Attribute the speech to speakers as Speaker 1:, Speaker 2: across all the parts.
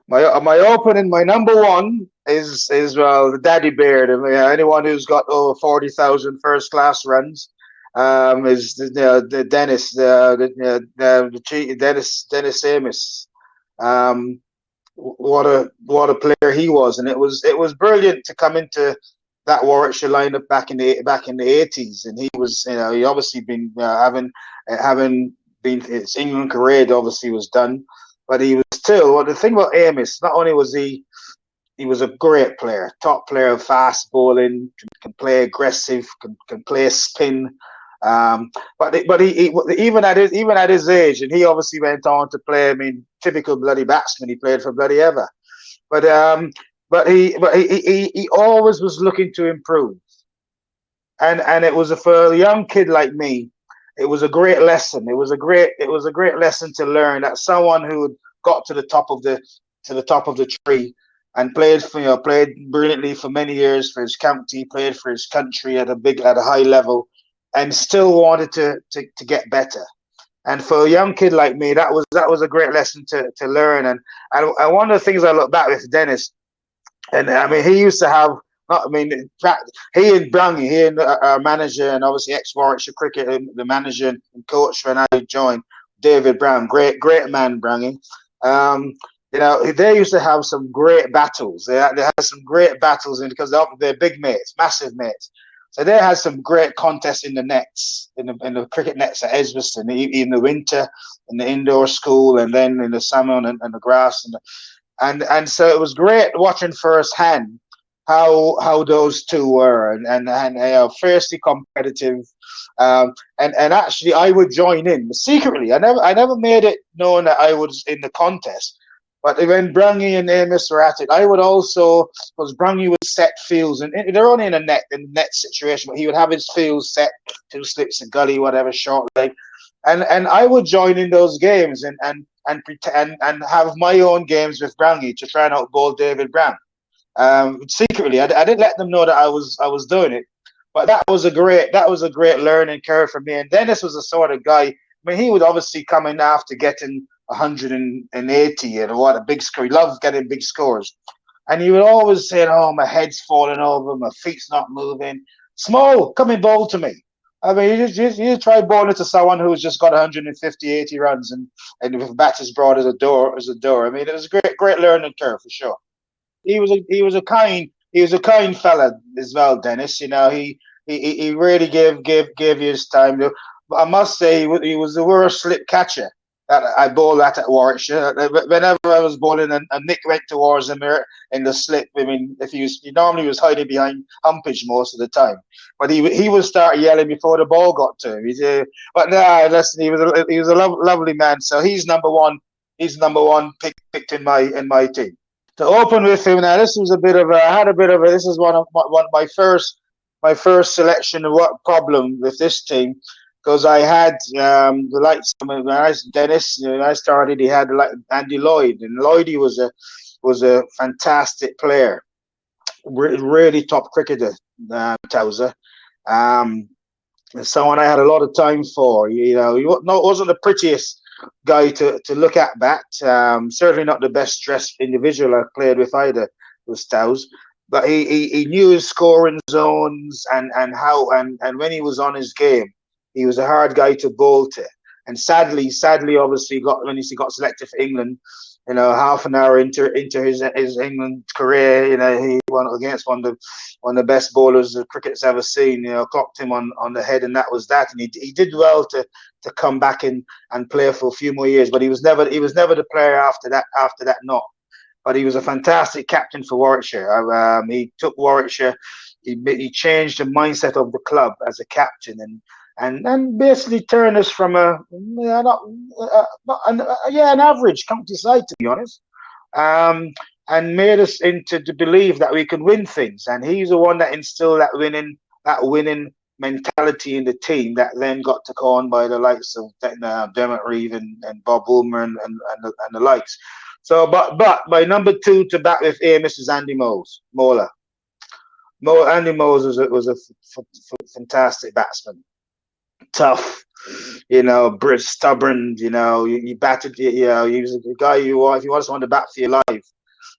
Speaker 1: My opening, my number one is well the Daddy Beard. I mean, anyone who's got over 40,000 first class runs, is the Dennis, Dennis Amos. Um, what a player he was, and it was brilliant to come into that Warwickshire lineup back in the 80s, and he was, he obviously been having been his England career obviously was done, but he was still. Well, the thing about Amos, not only was he was a great player, top player, fast bowling, can play aggressive, can play spin. But even at his age, and he obviously went on to play. I mean, typical bloody batsman. He played for bloody ever. But he always was looking to improve, and it was for a young kid like me. It was a great lesson. It was a great lesson to learn that someone who had got to the top of the tree and played brilliantly for many years for his county, played for his country at a high level, and still wanted to get better. And for a young kid like me, that was a great lesson to learn. And one of the things I look back with Dennis, and I mean, he used to have. Not, I mean, in fact, he and Brangy, he and our manager, and obviously ex-Warwickshire cricket, the manager and coach when I joined, David Brown, great man, Brangy. Um, they used to have some great battles. They had some great battles, and because they're big mates, massive mates. So they had some great contests in the nets, in the cricket nets at Edgbaston, in the winter, in the indoor school, and then in the summer and the grass, and so it was great watching firsthand how those two were, and fiercely competitive. And actually, I would join in secretly. I never made it known that I was in the contest. But when Brangy and Amos were at it, I would also, because Brangy would set fields, and they're only in a net situation, but he would have his fields set, two slips, a gully, whatever, short leg, and I would join in those games and pretend and have my own games with Brangy to try and outbowl David Brown. Secretly, I didn't let them know that I was doing it, but that was a great learning curve for me. And Dennis was the sort of guy. I mean, he would obviously come in after getting 180 and what a big score. He loved getting big scores, and he would always say, "Oh, my head's falling over, my feet's not moving." Small, come and bowl to me. I mean, you try bowling to someone who's just got 150, 80 runs, and with bats as broad as a door. I mean, it was a great learning curve for sure. He was a kind fella as well, Dennis. He really gave you his time. But I must say he was the worst slip catcher that I bowled at Warwickshire. Whenever I was bowling and Nick went towards him in the slip, I mean, if he normally was hiding behind humpage most of the time, but he would start yelling before the ball got to him. But no, listen, he was a lovely man. So he's number one. He's number one picked in my team to open with him. Now, this was a bit of a, I had a bit of a, this is one of my first selection of what problem with this team, because I had the likes of when Dennis, when I started, he had like Andy Lloyd, and Lloydie was a fantastic player, really top cricketer, Towser. Um, Someone I had a lot of time for. He wasn't the prettiest guy to look at bat. Certainly not the best dressed individual I played with either, was Towes. But he knew his scoring zones and when he was on his game, he was a hard guy to bowl to. And sadly, obviously, when he got selected for England, half an hour into his England career, he went against one of the best bowlers the cricket's ever seen. Clocked him on the head, and that was that. And he did well to come back and play for a few more years, but he was never the player after that not. But he was a fantastic captain for Warwickshire. He took Warwickshire. He changed the mindset of the club as a captain, and basically turned us from an average county side, to be honest, um, and made us into to believe that we could win things. And he's the one that instilled that winning mentality in the team that then got to go on by the likes of Dermot Reeve and Bob Woolmer and the likes. So, but my number two to back with Amos is Andy Mola. Andy Mose was a fantastic batsman. tough, stubborn. You batted. He was a guy if you just want to bat for your life.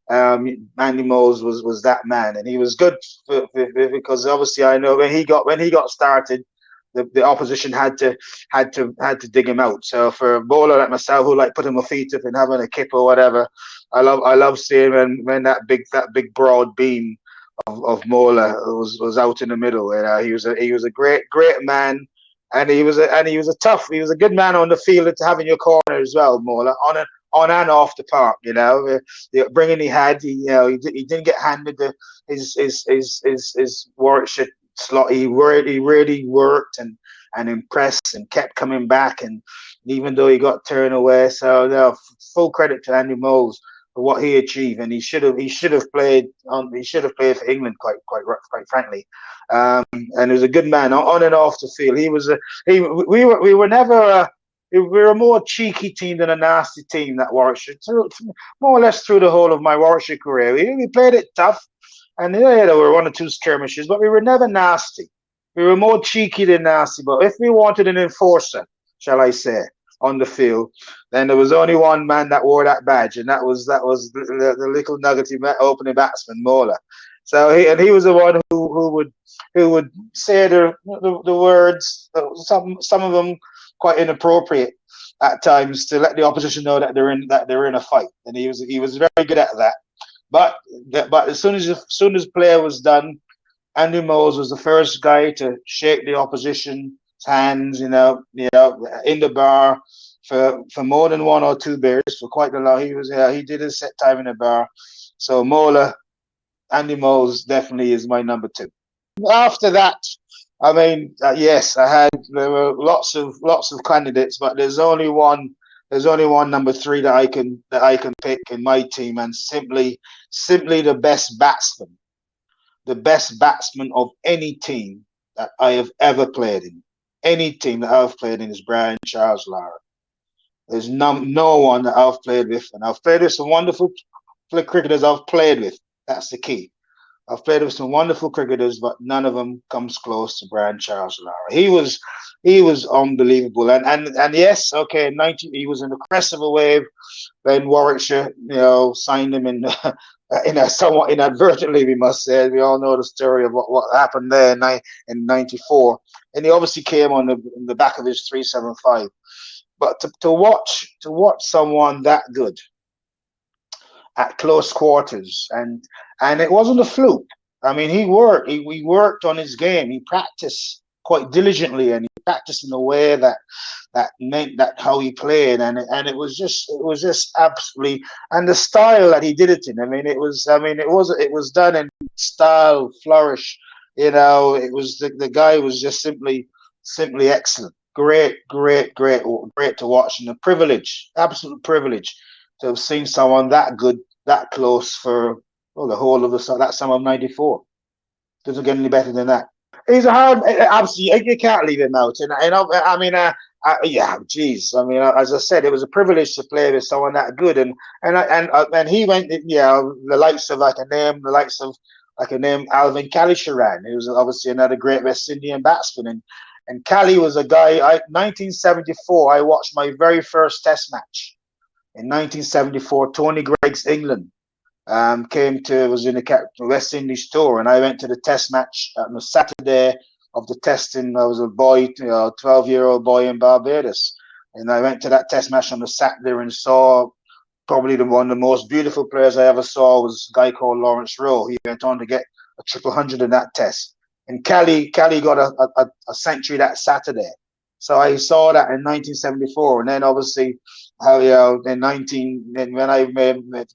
Speaker 1: Andy Moles was that man, and he was good because obviously I know when he got started, the opposition had to dig him out. So for a bowler like myself who like putting my feet up and having a kip or whatever, I love seeing when that big broad beam of Mola was out in the middle. He was a great man, and he was a good man on the field to have in your corner as well, Mola, on and off the park. The upbringing he had, he didn't get handed his Warwickshire slot. He really worked and impressed and kept coming back, and even though he got turned away. So no, full credit to Andy Moles for what he achieved, and he should have played for England quite frankly. And he was a good man on and off the field. We were never we were a more cheeky team than a nasty team, that Warwickshire, more or less through the whole of my Warwickshire career. We played it tough, and there were one or two skirmishes, but we were never nasty. We were more cheeky than nasty. But if we wanted an enforcer, shall I say, on the field, then there was only one man that wore that badge, and that was the little nuggety opening batsman, Mola. So he was the one who would say the words, some of them quite inappropriate at times, to let the opposition know that they're in a fight, and he was very good at that. But as soon as play was done, Andy Moles was the first guy to shake the opposition's hands, in the bar for more than one or two beers for quite a long. He did his set time in the bar. So Andy Moles definitely is my number two. After that, I mean, yes, there were lots of candidates, but there's only one number three that I can pick in my team, and simply the best batsman of any team that I have ever played in. Any team that I've played in is Brian Charles Lara. There's no one that I've played with, and I've played with some wonderful cricketers I've played with. That's the key. I've played with some wonderful cricketers, but none of them comes close to Brian Charles Lara. He was unbelievable, and yes, okay, he was in the crest of a wave when Warwickshire, signed him somewhat inadvertently, we must say. We all know the story of what happened there in '94, and he obviously came on the back of his 375. But to watch someone that good at close quarters, and it wasn't a fluke. I mean, he worked on his game. He practiced quite diligently, and he practiced in a way that meant that how he played, and it was just absolutely, and the style that he did it in. It was done in style, flourish. It was the guy was just simply excellent. Great to watch, and a privilege, absolute privilege, to have seen someone that good, that close for the whole of that summer of '94. Doesn't get any better than that. He's a hard, absolutely. You can't leave him out. Yeah, geez. As I said, it was a privilege to play with someone that good, and he went, the likes of a name Alvin Calisharan, who was obviously another great West Indian batsman, and Cali was a guy. 1974, I watched my very first Test match. In 1974, Tony Greig's England was in the West Indies tour, and I went to the Test match on the Saturday of the testing. I was a boy, 12-year-old boy in Barbados, and I went to that Test match on the Saturday and saw probably one of the most beautiful players I ever saw was a guy called Lawrence Rowe. He went on to get a 100 in that Test. And Cali got a century that Saturday. So I saw that in 1974, and then obviously when I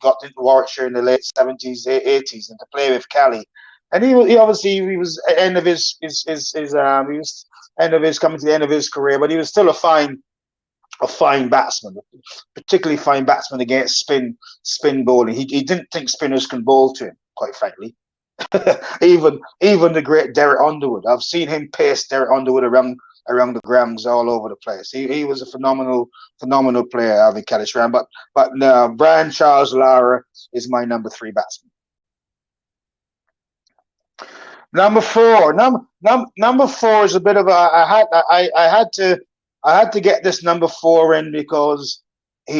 Speaker 1: got into Warwickshire in the late 70s, 80s, and to play with Cali, and he was end of his coming to the end of his career, but he was still a fine batsman, particularly fine batsman against spin bowling. He didn't think spinners can bowl to him, quite frankly. even the great Derek Underwood. I've seen him pace Derek Underwood around the grounds all over the place. He was a phenomenal player, Alvin Calisharan. But no, Brian Charles Lara is my number three batsman. Number four. Number four is a bit of a. I had to get this number four in because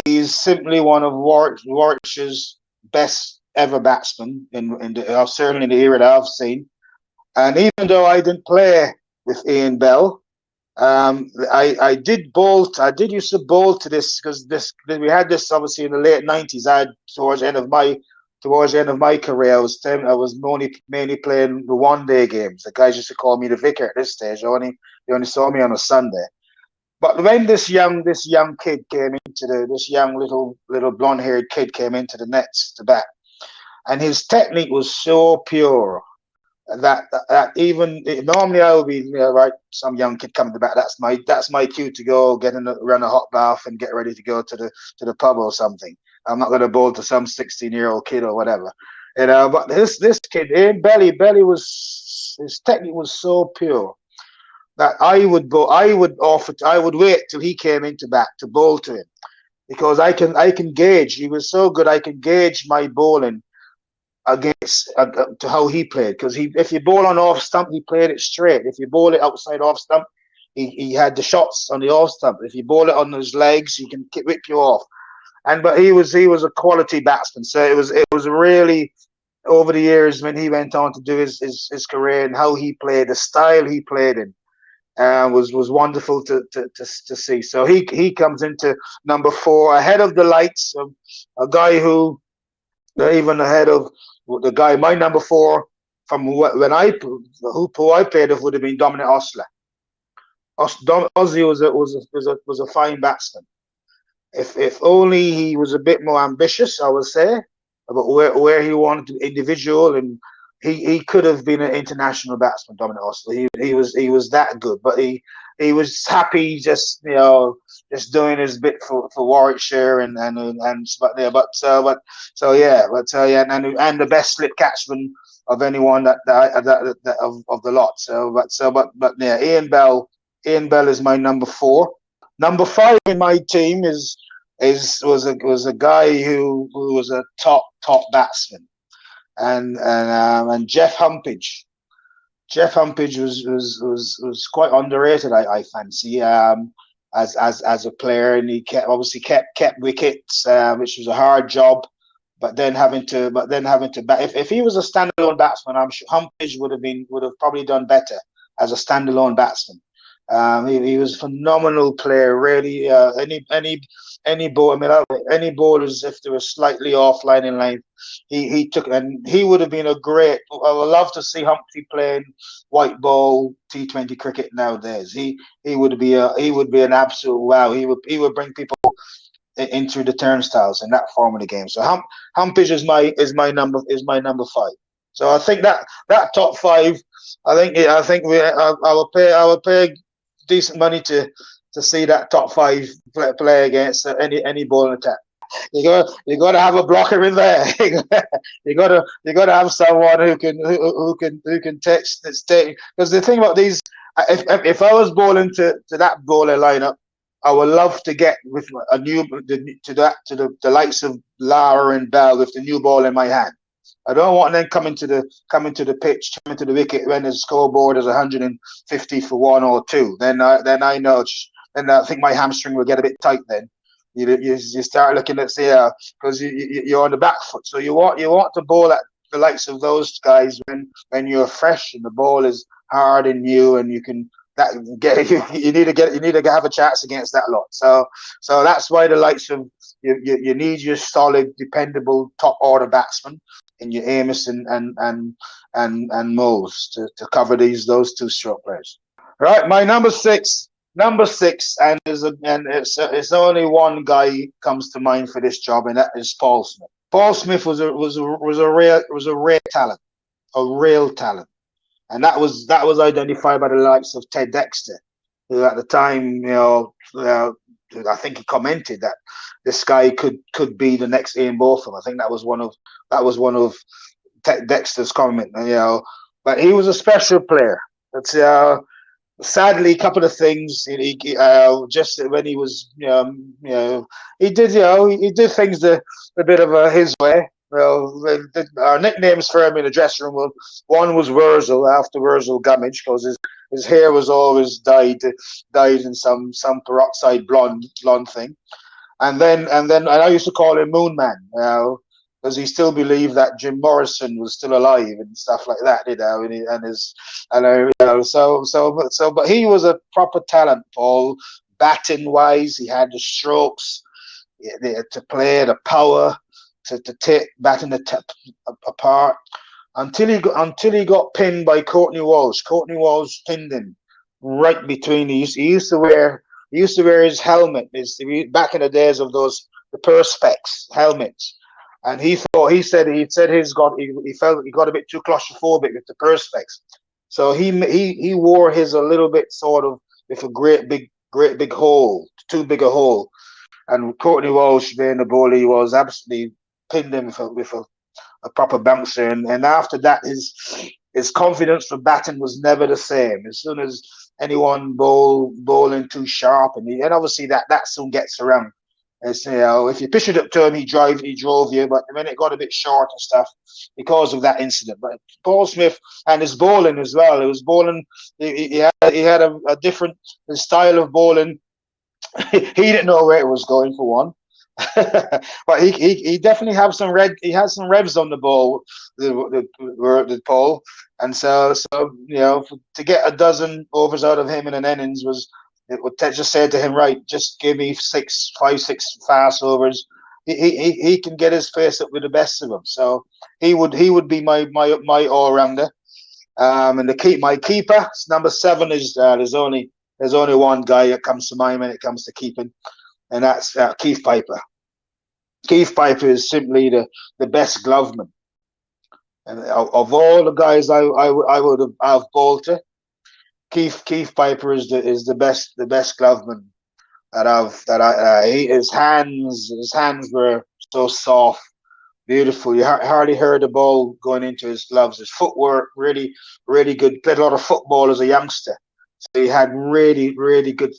Speaker 1: he's simply one of Warwickshire's best ever batsmen certainly in the era that I've seen. And even though I didn't play with Ian Bell, I did bowl. I did used to bowl to this because we had this obviously in the late '90s. I had towards the end of my career. I was mainly playing the one day games. The guys used to call me the vicar at this stage. They only saw me on a Sunday. But when this young kid came into this young little blonde haired kid came into the nets to bat, and his technique was so pure that even normally I would be right, some young kid coming to bat. That's my cue to go run a hot bath and get ready to go to the pub or something. I'm not going to bowl to some 16-year-old kid or whatever, But this kid, Belly was his technique was so pure that I would wait till he came into bat to bowl to him because I can gauge. He was so good. I can gauge my bowling against to how he played because if you bowl on off stump, he played it straight. If you bowl it outside off stump, he had the shots on the off stump. If you bowl it on his legs, he can whip you off. But he was a quality batsman. So it was really over the years when he went on to do his career and how he played, the style he played in. Was wonderful to see. So he comes into number four ahead of the lights of a guy who even ahead of the guy. My number four from who I played with would have been Dominic Osler. Ozzy was a fine batsman. If only he was a bit more ambitious, I would say, about where he wanted to individual and he could have been an international batsman, Dominic Osler. He was that good, but he was happy just just doing his bit for Warwickshire and the best slip catchman of anyone that of the lot. But yeah, Ian Bell is my number four. Number five in my team was a guy who was a top batsman and Jeff Humpage. Jeff Humpage was quite underrated, I fancy, as a player, and he obviously kept wickets, which was a hard job. But then having to bat. If he was a standalone batsman, I'm sure Humpage would have probably done better as a standalone batsman. He was a phenomenal player, really. Any ball, any ballers if they were slightly offline in length, he took, and he would have been a great. I would love to see Humphrey playing white ball T20 cricket nowadays. He would be an absolute wow. He would bring people into the turnstiles in that form of the game. So Humpage is my number five. So I think that top five. I think I will pay decent money to see that top five play against any ball attack. You got to have a blocker in there. you got to have someone who can take because the thing about these, if I was bowling to that bowler lineup, I would love to get with the likes of Lara and Bell with the new ball in my hand. I don't want them coming to the pitch, coming to the wicket when the scoreboard is 150 for 1 or 2. Then I know. Then I think my hamstring will get a bit tight. Then you start looking at because you're on the back foot. So you want to bowl at the likes of those guys when you're fresh and the ball is hard and new and you can you need to have a chance against that lot. So that's why the likes of you need your solid, dependable top order batsmen in your Amos and Moles to cover those two stroke players. Right, my number six, and it's only one guy comes to mind for this job, and that is Paul Smith. Paul Smith was a rare talent, and that was identified by the likes of Ted Dexter, who at the time, I think he commented that this guy could be the next Ian Botham. I think that was one of Ted Dexter's comment, But he was a special player. But sadly, a couple of things. Just when he was, he did things a bit of his way. Well, our nicknames for him in the dressing room, one was Wurzel, after Wurzel Gummidge, because his hair was always dyed in some peroxide blonde thing. And then I used to call him Moon Man, because he still believed that Jim Morrison was still alive and stuff like that, but he was a proper talent, Paul. Batting wise, he had the strokes, to play, the power to take batting apart, until he got pinned by Courtney Walsh. Courtney Walsh pinned him right between. He used to wear his helmet. Back in the days of the perspex helmets, and he said he felt he got a bit too claustrophobic with the perspex, so he wore his a little bit sort of with a great big hole, too big a hole. And Courtney Walsh, being the bowler he was, absolutely pinned him with a proper bouncer. And after that, his confidence for batting was never the same. As soon as anyone bowling too sharp, and obviously that soon gets around. It's, if you pitch it up to him, he drove you. But when it got a bit short and stuff, because of that incident. But Paul Smith and his bowling as well. It was bowling. He had a different style of bowling. He didn't know where it was going, for one. But he definitely had some revs on the ball, the Paul. And so to get a dozen overs out of him in an innings it would just say to him, right, just give me 5, 6 fast overs. He can get his face up with the best of them. So he would be my all rounder. And my keeper, number 7, is there's only one guy that comes to mind when it comes to keeping, and that's Keith Piper. Keith Piper is simply the best gloveman, and of all the guys I would have bowled to, Keith Piper is the best gloveman his hands were so soft, beautiful. You hardly heard the ball going into his gloves. His footwork really good. Played a lot of football as a youngster, so he had really good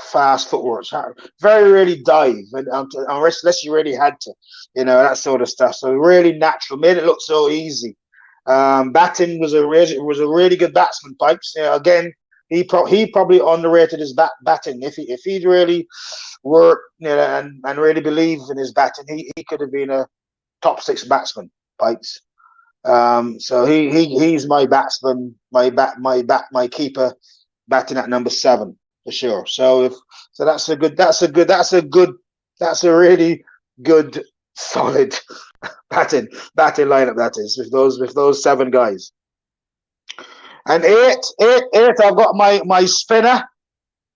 Speaker 1: fast footwork. Very rarely dive, unless you really had to, that sort of stuff. So really natural, made it look so easy. Batting was a really good batsman. Pipes, again, he probably underrated his batting. If he'd really worked, and really believed in his batting, he could have been a top 6 batsman. Pipes. So he's my batsman, my keeper, batting at number 7 for sure. So that's a really good solid batting lineup, that is, with those 7 guys. And eight, I've got my spinner,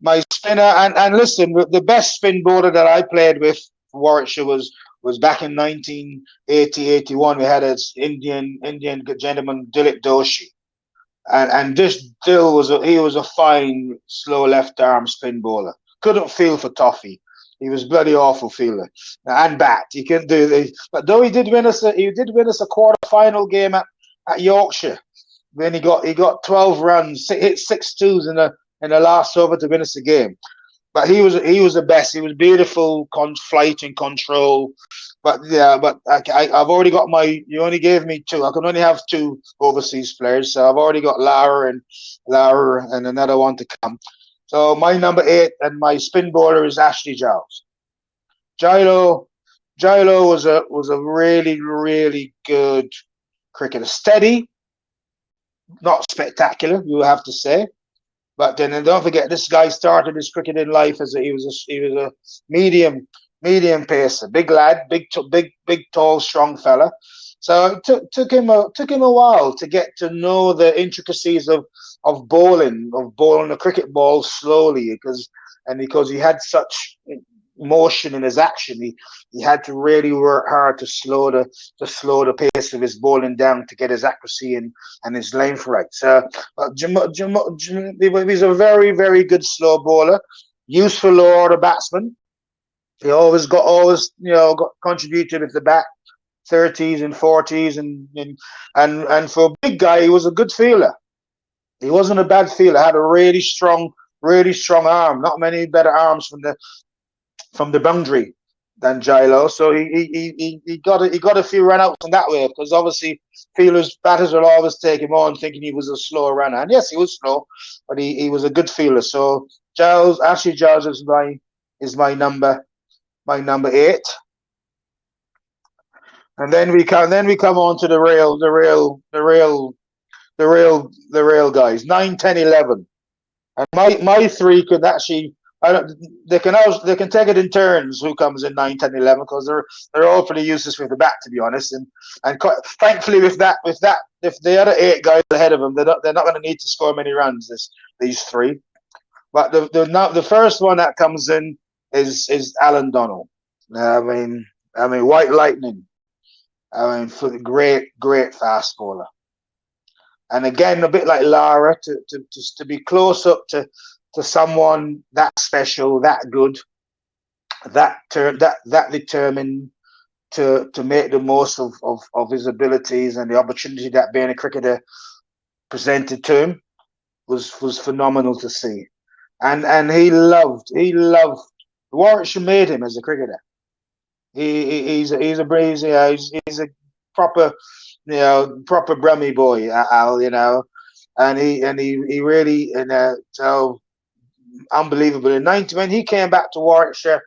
Speaker 1: and listen, the best spin bowler that I played with for Warwickshire was back in 1980-81. We had an Indian gentleman, Dilip Doshi, and this Dill was a fine slow left arm spin bowler. Couldn't feel for toffee. He was bloody awful fielder and bat. He couldn't do this, but though he did win us a quarter final game at Yorkshire. Then he got 12 runs, hit 6 twos in the last over to win us the game. But he was the best. He was beautiful, flight and control. But I've already got you only gave me 2. I can only have 2 overseas players, so I've already got Lara and another one to come. So my number 8 and my spin bowler is Ashley Giles. Gilo was a really good cricketer. Steady, not spectacular, you have to say. But then don't forget, this guy started his cricketing life as he was a medium pacer, big lad, big tall, strong fella. So it took him a while to get to know the intricacies of bowling a cricket ball slowly, because he had such motion in his action. He had to really work hard to slow the pace of his bowling down to get his accuracy and his length right. So he's a very good slow bowler, useful low order batsman. He always got contributed with the bat, 30s and 40s, and for a big guy, he was a good fielder. He wasn't a bad fielder. Had a really strong arm. Not many better arms from the boundary than Gilo. So he got a few run outs in that way, because obviously batters will always take him on thinking he was a slow runner. And yes, he was slow, but he was a good fielder. So Ashley Giles is my number 8. And then we come on to the real guys, 9, 10, 11. And my 3 could actually, they can take it in turns who comes in 9, 10, 11, because they're all pretty useless with the bat, to be honest. And thankfully with that, if the other 8 guys ahead of them, they're not going to need to score many runs. These 3. But the first one that comes in is Alan Donald. I mean, White Lightning. I mean, for the great fast bowler. And again, a bit like Lara, to be close up to someone that special, that good, that determined to make the most of his abilities and the opportunity that being a cricketer presented to him was phenomenal to see. And he loved Warwickshire made him as a cricketer. He's a proper Brummy boy, Al, and he really, so unbelievable. When he came back to Warwickshire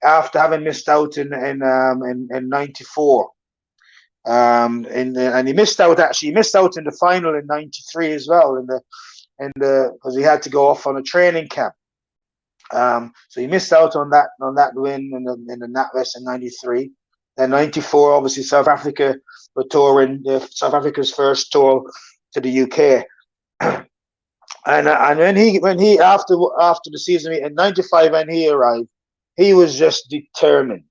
Speaker 1: after having missed out in '94, and he missed out in the final in '93 as well, because he had to go off on a training camp. So he missed out on that win in the NatWest in '93. Then '94, obviously South Africa were touring, South Africa's first tour to the UK. And when he after the season in '95, when he arrived, he was just determined.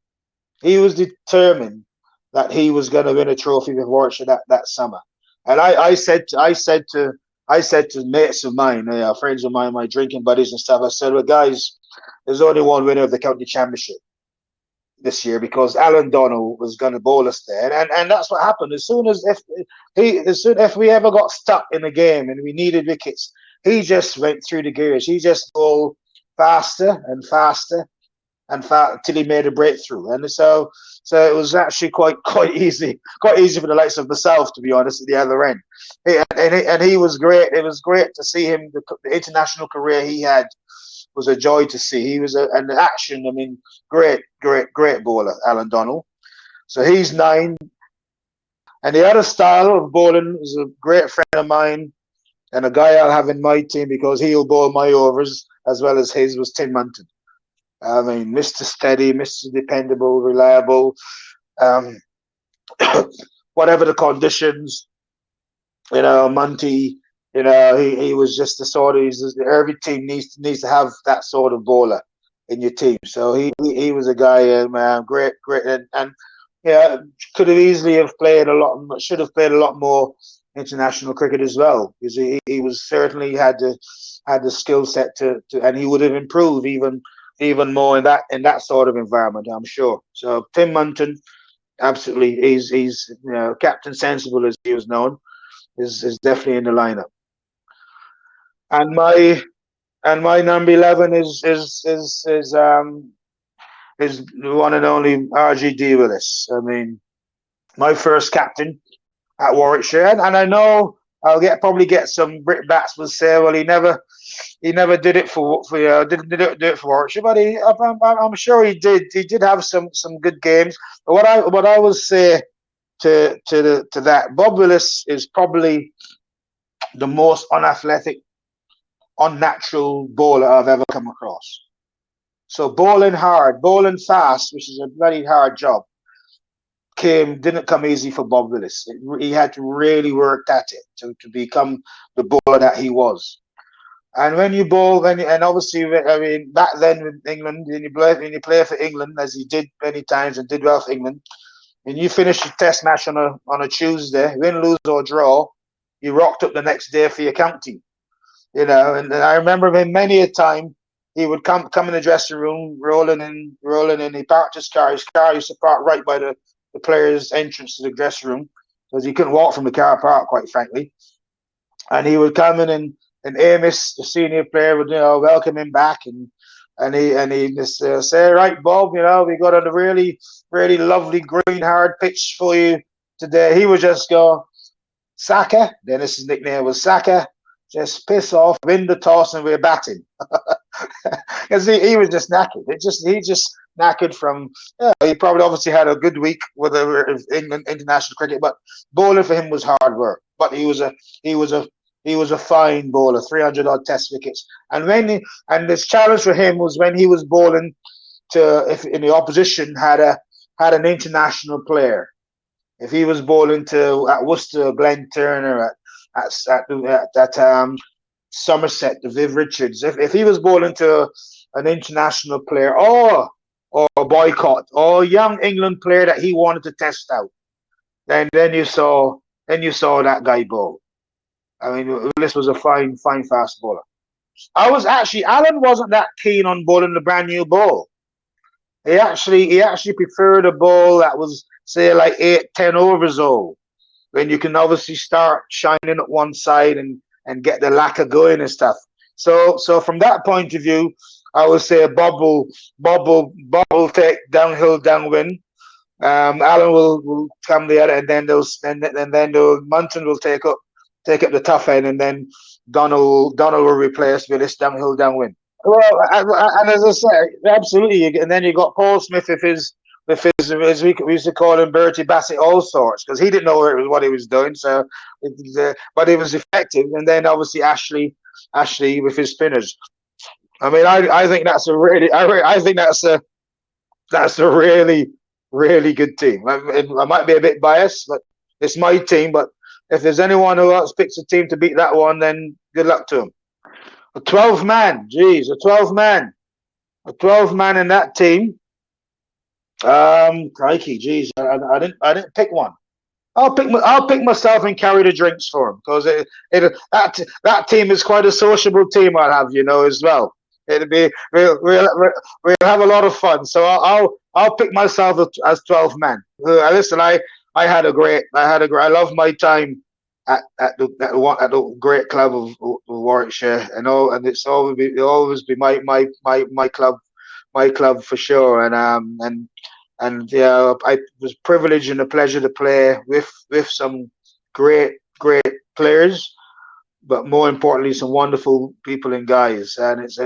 Speaker 1: He was determined that he was going to win a trophy with Warwickshire that summer. And I said to mates of mine, friends of mine, my drinking buddies and stuff, I said, well, guys, there's only one winner of the county championship this year, because Alan Donald was going to bowl us there, and that's what happened. As soon as if we ever got stuck in a game and we needed wickets, he just went through the gears. He just bowled faster and faster until he made a breakthrough. And so it was actually quite easy for the likes of myself, to be honest, at the other end. And he was great. It was great to see him. The international career he had was a joy to see. He was an action. I mean, great bowler, Alan Donald. So he's 9. And the other style of bowling is a great friend of mine, and a guy I'll have in my team because he'll bowl my overs as well as his, was Tim Munton. I mean, Mr. Steady, Mr. Dependable, reliable, whatever the conditions, Munty, he was just the sort of, every team needs to have that sort of bowler in your team. So he was a guy, great, and could have easily have played should have played a lot more international cricket as well, because he was certainly had the skill set to, and he would have improved even more in that sort of environment, I'm sure. So Tim Munton, absolutely, he's Captain Sensible, as he was known, is definitely in the lineup. And my number 11 is the one and only RGD Willis. I mean, my first captain at Warwickshire, and I know I'll probably get some Brit batsmen say, well, he never did it for didn't do it for Warwickshire, but I'm sure he did. He did have some good games. But what I will say to that, Bob Willis is probably the most unathletic, unnatural bowler I've ever come across. So bowling hard, bowling fast, which is a bloody hard job, didn't come easy for Bob Willis. He had to really work at it to become the bowler that he was. And when you bowl, and obviously, I mean, back then with England, when you play for England, as he did many times and did well for England, and you finish your test match on a Tuesday, win, lose or draw, you rocked up the next day for your county. And I remember him many a time. He would come in the dressing room, rolling in. He parked his car. His car used to park right by the player's entrance to the dressing room, because he couldn't walk from the car park, quite frankly. And he would come in, and Amos, the senior player, would welcome him back, and and he just say, right, Bob, we got a really, really lovely green hard pitch for you today. He would just go, Saka, Dennis's nickname was Saka, just piss off, win the toss, and we're batting. Because he was just knackered. He just knackered from. He probably obviously had a good week with England international cricket, but bowling for him was hard work. But he was a fine bowler, 300 odd Test wickets. And this challenge for him was when he was bowling to, if in the opposition had an international player. If he was bowling to at Worcester, Glenn Turner, at Somerset, the Viv Richards. If he was bowling to an international player or boycott or a young England player that he wanted to test out, then you saw that guy bowl. I mean, this was a fine fast bowler. Alan wasn't that keen on bowling the brand new ball. He actually preferred a ball that was, say, like 8-10 overs old, when you can obviously start shining at one side and get the lacquer going and stuff. So from that point of view, I would say Bob will take downhill downwind. Alan will come the other, and then Munton will take up the tough end, and then Donald will replace with this downhill downwind. Well, and as I say, absolutely. And then you got Paul Smith with his, as we used to call him, Bertie Bassett all sorts, because he didn't know what he was doing. So, but it was effective. And then obviously Ashley with his spinners. I mean, I think that's a really, really good team. I might be a bit biased, but it's my team. But if there's anyone who else picks a team to beat that one, then good luck to them. A 12-man, geez, a 12-man in that team. Crikey, geez, I didn't pick one. I'll pick myself and carry the drinks for him, because that team is quite a sociable team. I'll have as well. It'll be we'll have a lot of fun. So I'll pick myself as 12-man. Listen, I love my time at the great club of Warwickshire, and it's always be my club for sure. And I was privileged and a pleasure to play with some great players, but more importantly, some wonderful people and guys. And it's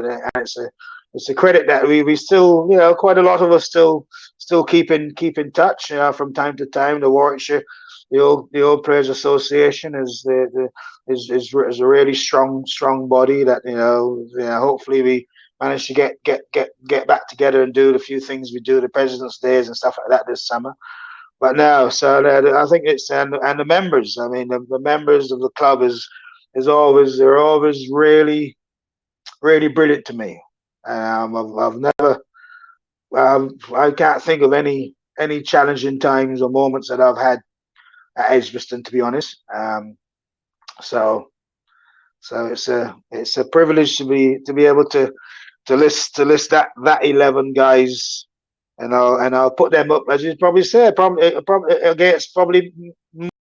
Speaker 1: a credit that we still, quite a lot of us still keep in touch from time to time. The Warwickshire, the old Players Association is a really strong body that hopefully we manage to get back together and do the few things we do, the President's Days and stuff like that this summer. But now, so I think it's and the members. I mean, the members of the club they're always really, really brilliant to me. I've never, I can't think of any challenging times or moments that I've had at Edgbaston, to be honest. So it's a privilege to be able to list that 11 guys, and I'll put them up, as you probably said, probably against probably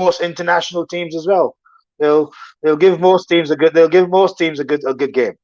Speaker 1: most international teams as well. They'll give most teams a good game.